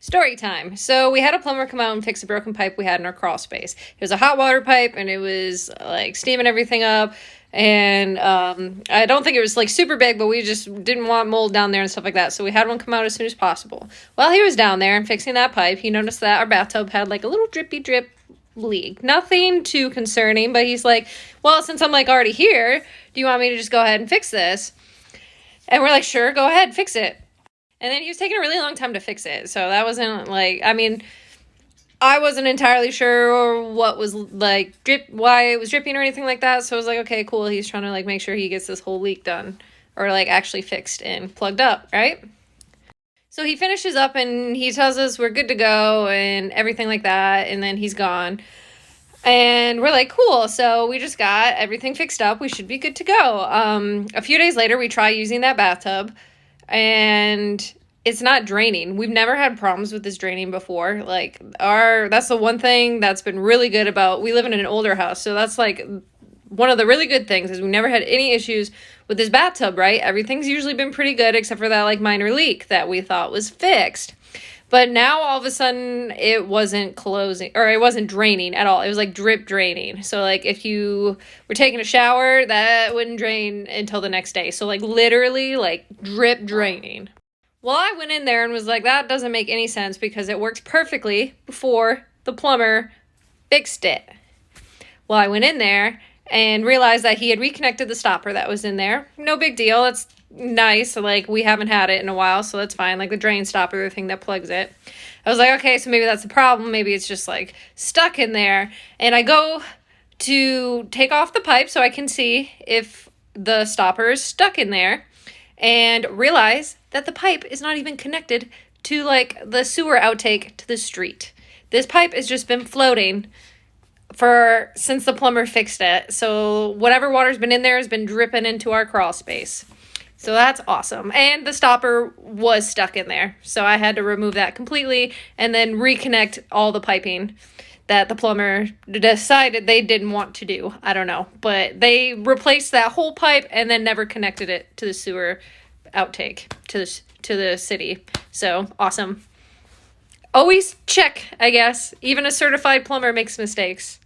Story time. So we had a plumber come out and fix a broken pipe we had in our crawl space. It was a hot water pipe and it was like steaming everything up. And I don't think it was like super big, but we just didn't want mold down there and stuff like that. So we had one come out as soon as possible. While he was down there and fixing that pipe, he noticed that our bathtub had like a little drippy drip leak. Nothing too concerning, but he's like, well, since I'm like already here, do you want me to just go ahead and fix this? And we're like, sure, go ahead, fix it. And then he was taking a really long time to fix it. So that wasn't like, I mean, I wasn't entirely sure what was like why it was dripping or anything like that. So I was like, okay, cool. He's trying to like make sure he gets this whole leak done or like actually fixed and plugged up, right? So he finishes up and he tells us we're good to go and everything like that. And then he's gone. And we're like, cool. So we just got everything fixed up. We should be good to go. A few days later, we try using that bathtub and it's not draining. We've never had problems with this draining before. Like that's the one thing that's been really good about, we live in an older house. So that's like one of the really good things is we never had any issues with this bathtub, right? Everything's usually been pretty good except for that like minor leak that we thought was fixed. But now all of a sudden it wasn't closing or it wasn't draining at all. It was like drip draining. So like if you were taking a shower, that wouldn't drain until the next day. So like literally like drip draining. Well, I went in there and was like, that doesn't make any sense because it worked perfectly before the plumber fixed it. Well, I went in there and realized that he had reconnected the stopper that was in there. No big deal. It's nice. Like, we haven't had it in a while, so that's fine. Like, the drain stopper, the thing that plugs it. I was like, okay, so maybe that's the problem. Maybe it's just, like, stuck in there. And I go to take off the pipe so I can see if the stopper is stuck in there and realize that the pipe is not even connected to, like, the sewer outtake to the street. This pipe has just been floating since the plumber fixed it. So whatever water's been in there has been dripping into our crawl space. So that's awesome. And the stopper was stuck in there. So I had to remove that completely and then reconnect all the piping that the plumber decided they didn't want to do. I don't know. But they replaced that whole pipe and then never connected it to the sewer outtake to the city. So awesome. Always check, I guess. Even a certified plumber makes mistakes.